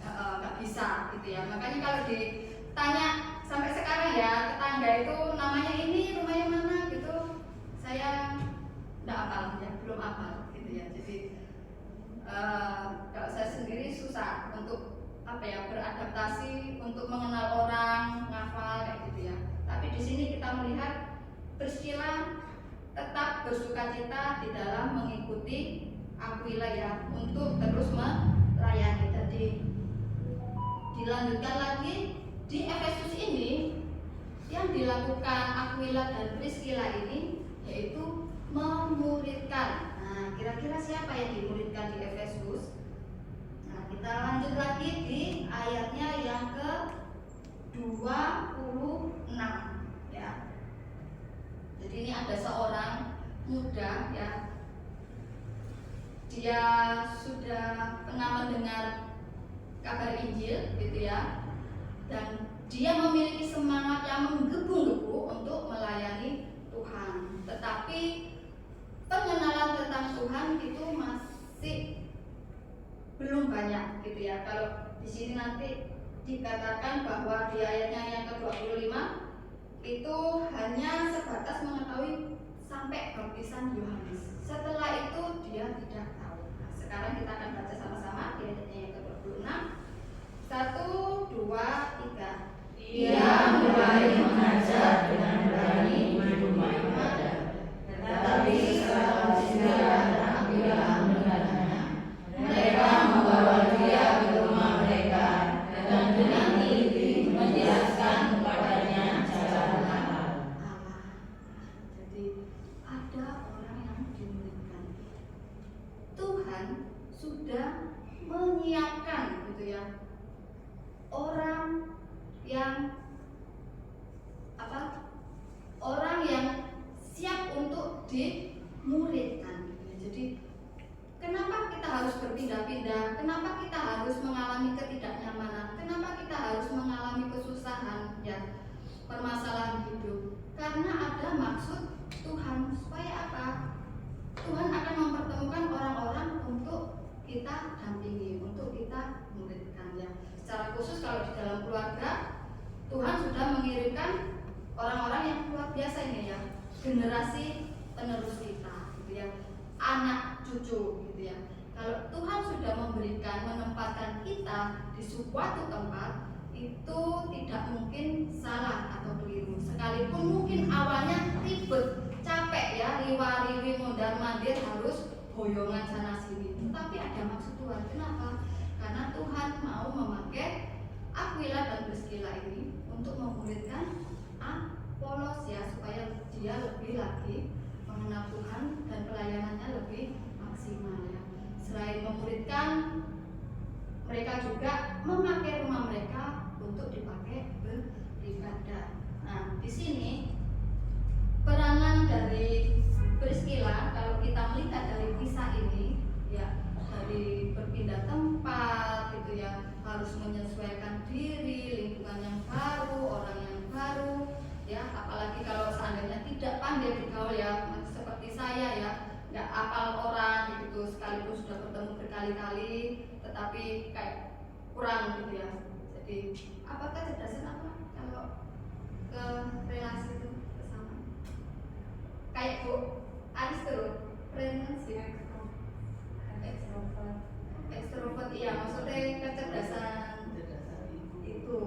Speaker 5: nggak bisa gitu ya. Makanya kalau ditanya sampai sekarang ya, tetangga itu namanya ini, rumahnya mana gitu, saya nggak hafal ya, belum hafal gitu ya. Jadi kalau saya sendiri susah untuk beradaptasi, untuk mengenal orang, ngafal kayak gitu ya. Tapi di sini kita melihat Priscilla tetap bersukacita di dalam mengikuti Aquila ya, untuk terus melayani. Jadi dilanjutkan lagi di Efesus ini yang dilakukan Aquila dan Priscilla ini yaitu memuridkan. Nah, kira-kira siapa yang dimuridkan di Efesus? Nah, kita lanjut lagi di ayatnya yang ke 26 ya. Jadi ini ada seorang muda ya, dia sudah pernah mendengar kabar Injil gitu ya, dan dia memiliki semangat yang menggebu-gebu untuk melayani Tuhan. Tetapi pengenalan tentang Tuhan itu masih belum banyak gitu ya. Kalau di sini nanti dikatakan bahwa di ayatnya yang ke-25 itu hanya sebatas mengetahui sampai baptisan Yohanes. Setelah itu dia tidak tahu. Nah, sekarang kita akan baca sama-sama di ayatnya yang ke-26. 1, 2, 3.
Speaker 6: Ia mulai mengajar dengan berani di rumah ibadat. Tetapi setelah Priscilla dan
Speaker 5: permasalahan hidup, karena ada maksud Tuhan. Supaya apa? Tuhan akan mempertemukan orang-orang untuk kita dampingi, untuk kita muridkan ya. Secara khusus kalau di dalam keluarga, Tuhan sudah mengirimkan orang-orang yang luar biasa ini ya, generasi penerus kita gitu ya, anak cucu gitu ya. Kalau Tuhan sudah memberikan, menempatkan kita di suatu tempat, itu tidak mungkin salah atau keliru. Sekalipun mungkin awalnya ribet, capek ya, riwa-riwi, mondar-mandir, harus boyongan sana sini. Tetapi ada maksud Tuhan. Kenapa? Karena Tuhan mau memakai Aquila dan Priscilla ini untuk memuridkan Apolos ya, supaya dia lebih lagi mengenal Tuhan dan pelayanannya lebih maksimal ya. Selain memuridkan, mereka juga memakai rumah mereka untuk dipakai beribadah. Nah, di sini peranan dari Priscilla, kalau kita melihat dari kisah ini ya, dari berpindah tempat gitu ya, harus menyesuaikan diri, lingkungan yang baru, orang yang baru ya, apalagi kalau seandainya tidak pandai bergaul ya, seperti saya ya, nggak apal orang gitu, sekalipun sudah bertemu berkali-kali tetapi kayak kurang gitu ya. Jadi apakah kecerdasan apa kalau ke relasi itu bersama? Kayak Bu Aris terus preferensi ekstrovert iya, maksudnya kecerdasan itu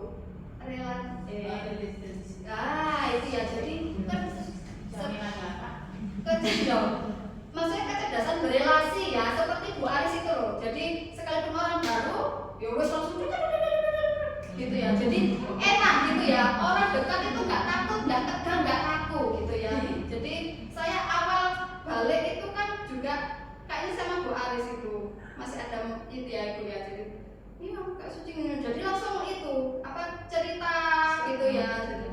Speaker 5: relasi itu ya, jadi maksudnya kecerdasan berelasi ya, seperti Bu Aris itu loh. Jadi sekalipun orang baru ya wes langsung gitu ya, jadi enak gitu ya, orang dekat itu nggak takut, nggak tegang, nggak kaku gitu ya. Jadi saya awal balik itu kan juga kayaknya sama Bu Aris itu masih ada itu ya ibu ya, jadi ini Kak Suci ini, jadi langsung itu apa cerita gitu ya. Jadi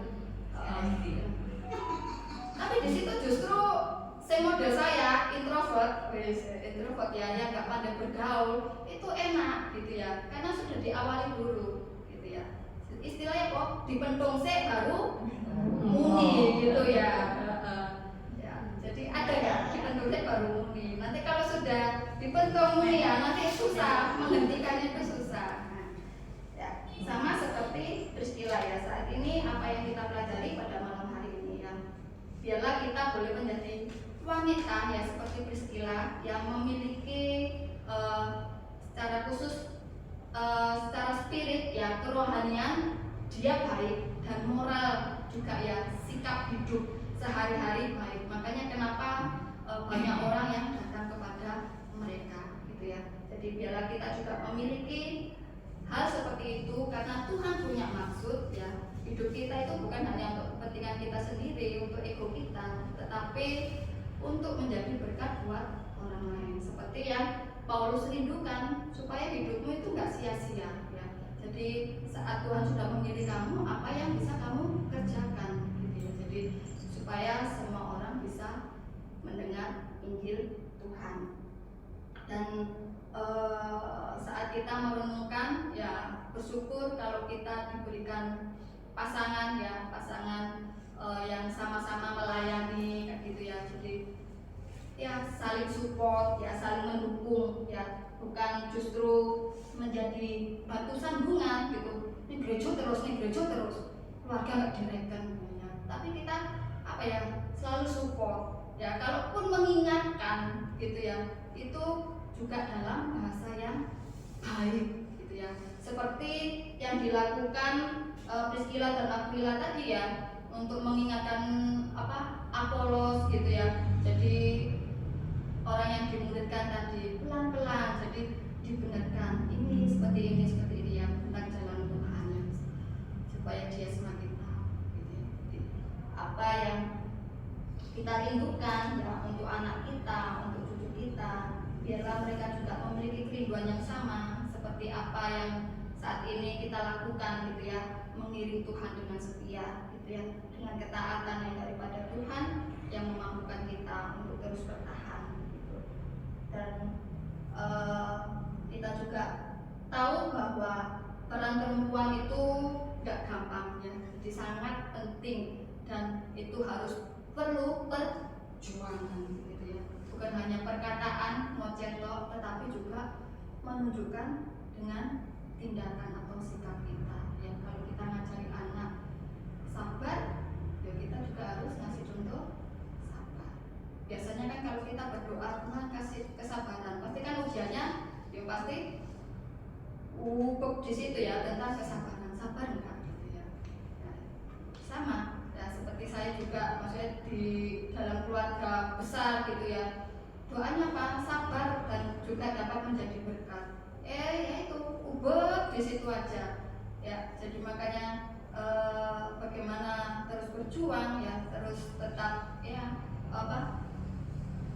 Speaker 5: tapi di situ justru model saya introvert ya, yang nggak pandai bergaul, itu enak gitu ya, karena sudah diawali dulu gitu ya. Istilahnya kok dipentung baru muni gitu ya. Ya, jadi ada ya dipentung baru muni. Nanti kalau sudah dipentung muni ya, nanti susah menghentikannya, itu susah. Nah, ya, sama seperti Priscilla ya, saat ini apa yang kita pelajari pada malam hari ini ya, biarlah kita boleh menjadi wanita ya seperti Priscilla yang memiliki secara khusus secara spirit ya, kerohanian dia baik, dan moral juga ya, sikap hidup sehari-hari baik. Makanya kenapa banyak orang yang datang kepada mereka gitu ya. Jadi biarlah kita juga memiliki hal seperti itu, karena Tuhan punya maksud ya. Hidup kita itu bukan hanya untuk kepentingan kita sendiri, untuk ego kita, tetapi untuk menjadi berkat buat orang lain. Seperti yang Paulus rindukan, supaya hidupmu itu gak sia-sia ya. Jadi saat Tuhan sudah memilih kamu, apa yang bisa kamu kerjakan gitu ya. Jadi supaya semua orang bisa mendengar Injil Tuhan. Dan saat kita merenungkan ya, bersyukur kalau kita diberikan pasangan ya, pasangan yang sama-sama melayani kayak gitu ya. Jadi ya saling support ya, saling mendukung ya, bukan justru menjadi batu sandungan gitu. Ini gereja terus, keluarga nggak direken ya. Tapi kita apa ya, selalu support ya, kalaupun mengingatkan gitu ya, itu juga dalam bahasa yang baik gitu ya. Seperti yang dilakukan Priscilla dan Aquila tadi ya, untuk mengingatkan Apolos gitu ya. Jadi orang yang dimuridkan tadi pelan-pelan, jadi dibenarkan ini seperti ini ya, tentang jalan Tuhan ya, supaya dia semakin tahu gitu ya. Apa yang kita rindukan ya, untuk anak kita, untuk cucu kita, biarlah mereka juga memiliki kerinduan yang sama seperti apa yang saat ini kita lakukan gitu ya, mengiring Tuhan dengan setia gitu ya, dengan ketaatan yang daripada Tuhan yang memampukan kita untuk terus bertahan gitu. Dan kita juga tahu bahwa peran perempuan itu gak gampang ya, Jadi sangat penting dan itu harus perlu perjuangan gitu ya. Bukan hanya perkataan mau cetok, tetapi juga menunjukkan dengan tindakan atau sikap kita. Ya, kalau kita ngajari anak sabar, ya kita juga harus ngasih contoh sabar. Biasanya kan kalau kita berdoa Tuhan kasih kesabaran, pasti kan ujiannya ya pasti di situ ya tentang kesabaran, sabar enggak gitu ya. Ya, sama ya seperti saya juga maksudnya di dalam keluarga besar gitu ya, doanya apa? Sabar dan juga dapat menjadi berkat. Ya itu ubah di situ aja ya. Jadi makanya bagaimana terus berjuang ya, terus tetap ya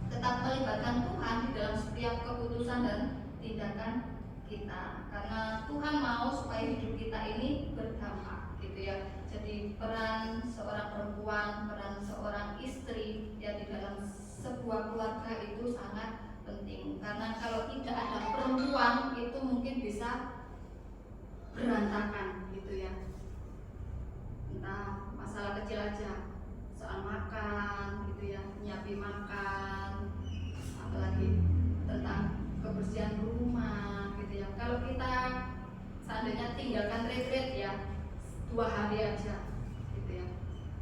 Speaker 5: tetap melibatkan Tuhan di dalam setiap keputusan dan tindakan kita, karena Tuhan mau supaya hidup kita ini berdampak gitu ya. Jadi peran seorang perempuan, peran seorang istri ya di dalam sebuah keluarga itu sangat penting, karena kalau tidak ada perempuan itu mungkin bisa berantakan gitu ya. Entah masalah kecil aja, soal makan gitu ya, nyiapin makan, apalagi tentang kebersihan rumah gitu ya. Kalau kita seandainya tinggalkan retreat ya 2 hari aja gitu ya,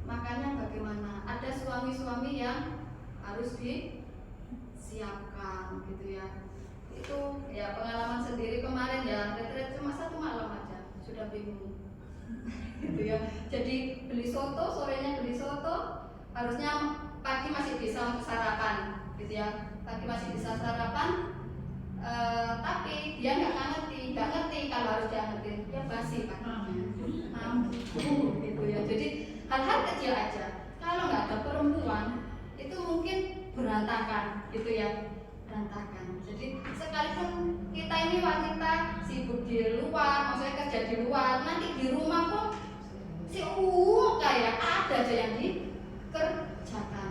Speaker 5: makanya bagaimana ada suami-suami yang harus disiapkan gitu ya. Itu ya pengalaman sendiri kemarin ya, retreat cuma 1 malam aja sudah bingung gitu ya. Jadi beli soto, sorenya beli soto, harusnya pagi masih bisa untuk sarapan gitu ya, pagi masih bisa sarapan, tapi dia nggak ngerti kalau harus diangetin, dia basi paginya, gitu ya. Jadi hal-hal kecil aja, kalau nggak ada perempuan itu mungkin berantakan gitu ya, berantakan. Jadi sekalipun kita ini wanita sibuk di luar, maksudnya kerja di luar, nanti di rumah pun kayak ada aja yang dikerjakan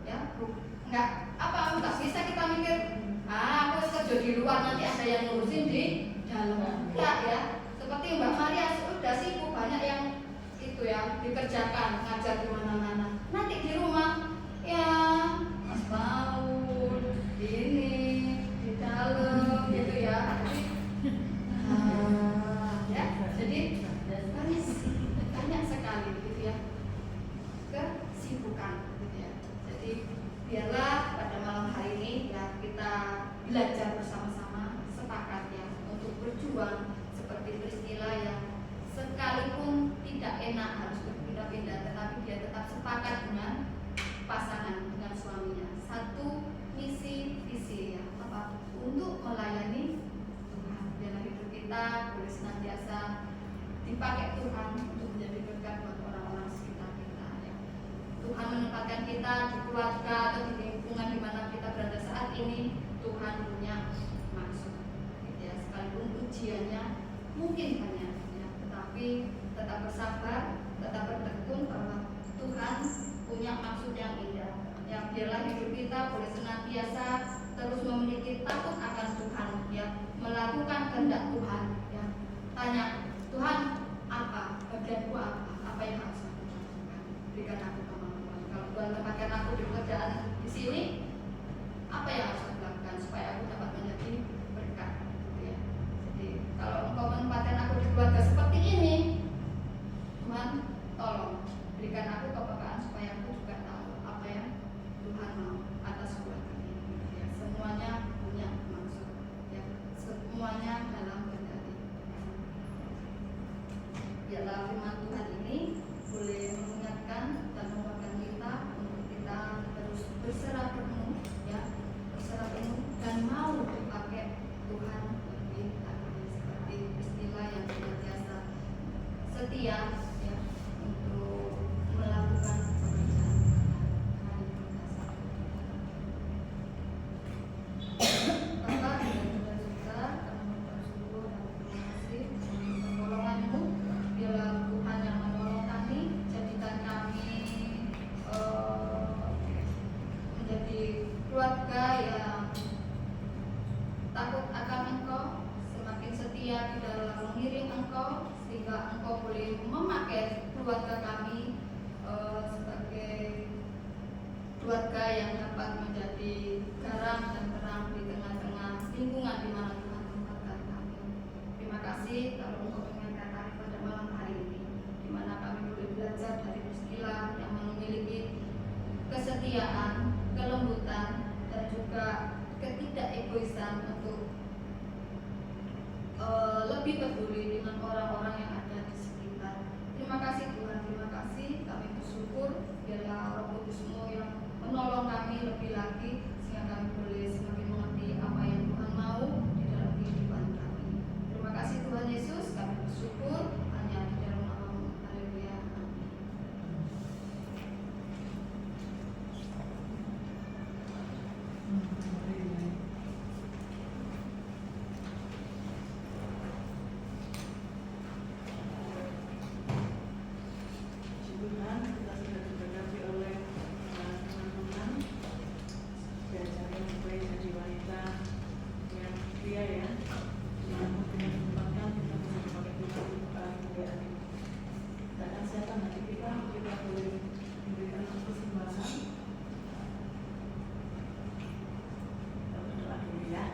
Speaker 5: ya. Nggak bisa kita mikir aku kerja di luar nanti ada yang ngurusin di dalam. Enggak ya, seperti Mbak Maria sudah sibuk, banyak yang itu ya dikerjakan, ngajar di mana-mana. Nanti di rumah ya Mas Paul ini di dalam gitu ya. Ya, jadi banyak sekali gitu ya kesibukan gitu ya. Jadi biarlah pada malam hari ini ya kita belajar bersama-sama, sepakat ya untuk berjuang seperti Priscilla yang sekalipun tidak enak harus berpindah-pindah, tetapi dia tetap sepakat dengan pasangan, dengan suaminya. Satu misi visi ya, untuk melayani Tuhan. Biarlah hidup kita boleh senantiasa dipakai Tuhan untuk menjadi berkat buat orang-orang sekitar kita ya. Tuhan menempatkan kita di keluarga atau di lingkungan di mana kita berada saat ini, Tuhan punya maksud gitu ya. Sekalipun ujiannya mungkin banyak ya, tetapi tetap bersabar, tetap bertekun bahwa Tuhan punya maksud yang indah ya. Biarlah hidup kita boleh senantiasa terus memiliki takut akan Tuhan ya, melakukan kehendak Tuhan ya. Tanya Tuhan, apa bagianku, apa yang harus aku lakukan, berikan aku kemampuan. Kalau Tuhan tempatkan aku di pekerjaan di sini, apa yang harus aku lakukan supaya aku dapat menjadi berkat gitu ya. Jadi kalau Engkau menempatkan aku di keluarga seperti ini, Tuhan tolong berikan aku kepekaan supaya aku juga tahu apa yang Tuhan mau atas keluarga ini gitu ya. Semuanya punya maksud ya, semuanya dalam kendali. kesetiaan, kelembutan, dan juga ketidakegoisan untuk lebih peduli dengan orang-orang yang ada di sekitar. Terima kasih Tuhan, terima kasih. Kami bersyukur biarlah Roh Kudus-Mu yang menolong kami lebih lagi sehingga kami boleh semakin mengerti apa yang Tuhan mau di dalam kehidupan kami. Terima kasih Tuhan Yesus, kami bersyukur hanya di dalam nama-Mu. Haleluya.
Speaker 6: Tuhan, kita sudah diberkati oleh teman-teman diajari sampai jadi wanita yang pria ya, yang punya kesempatan kita bisa dipakai Tuhan untuk kemuliaan ini. Kita akan siapkan hati kita boleh memberikan persembahan. Kita berdoa dulu ya.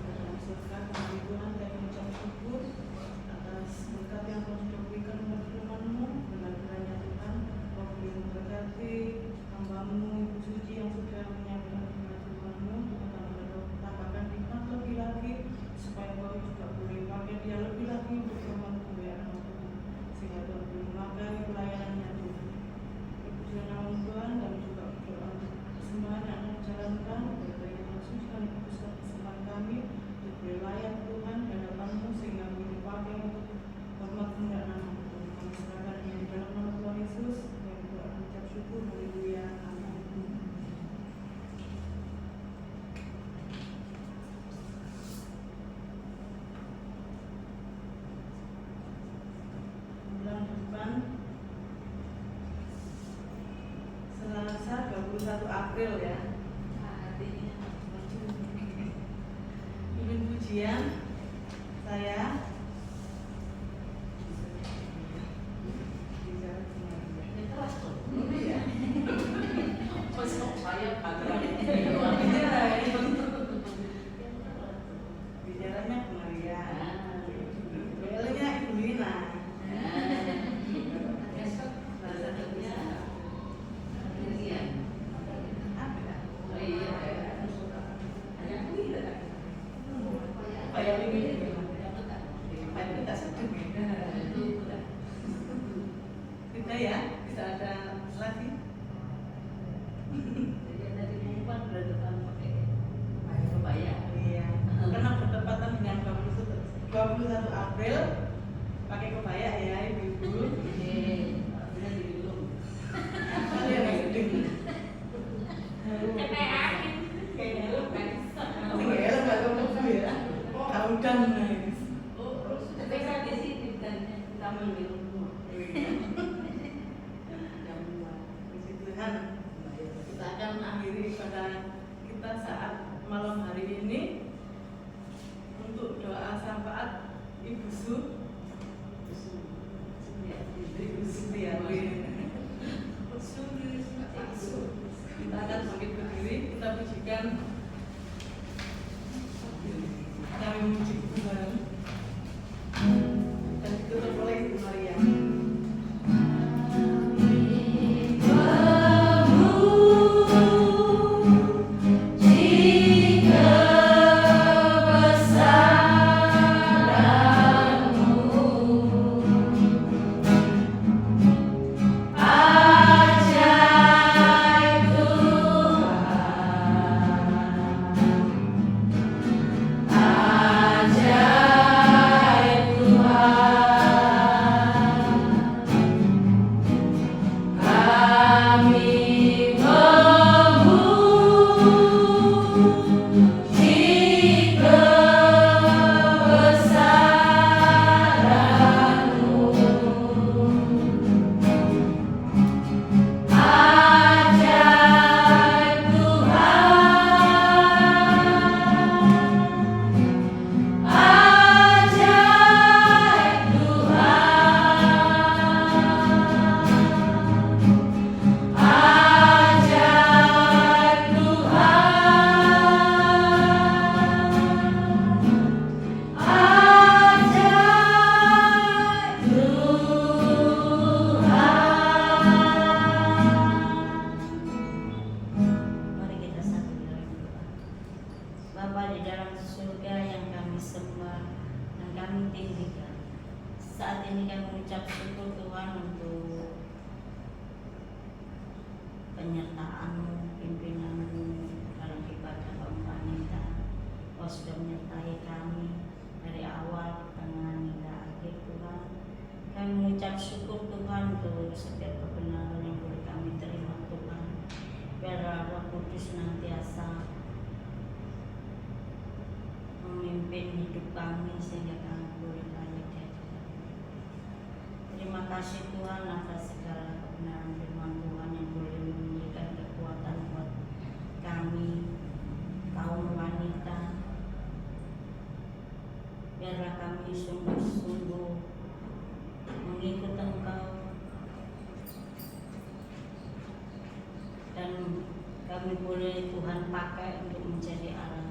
Speaker 6: Dalam surga kami Tuhan, kami mengucap syukur atas berkat yang telah Kau berikan kepada firman-Mu. Dengan kiranya Tuhan, Kau boleh memberkati hamba-Mu Ibu Suci yang sudah menyampaikan firman Tuhan-Mu. Tuhan tambahkan hikmat lebih lagi supaya Kau juga boleh pakai dia lebih lagi untuk firman kemuliaan Tuhan, sehingga Tuhan boleh memakai pelayanannya Tuhan. Puji nama Tuhan, kami juga berdoa untuk persembahan yang akan dijalankan oleh Yesus dan kuduskan persembahan kami untuk berlayak Tuhan di hadapan-Mu sehingga boleh dipakai untuk hormat kemuliaan nama Tuhan. Kami serahkan ini di dalam nama Tuhan Yesus yang berdoa mengucap syukur. Haleluya. Amin. Bulan depan Selasa 21 April ya. Pimpin pujian saya bicaranya ke Maria, belnya Ibu Lina. Kita ya, bisa ada lagi. Iya, karena bertepatan dengan 21 April pakai kebaya ya ibu-ibu. Kaudan guys. Puji Tuhan, kita akan akhiri pada kita saat malam hari ini untuk doa syafaat Ibu Su.
Speaker 3: kasih Tuhan atas segala kebenaran firman Tuhan yang boleh memberikan kekuatan buat kami kaum wanita. Biarlah kami sungguh-sungguh mengikut Engkau dan kami boleh Tuhan pakai untuk menjadi alat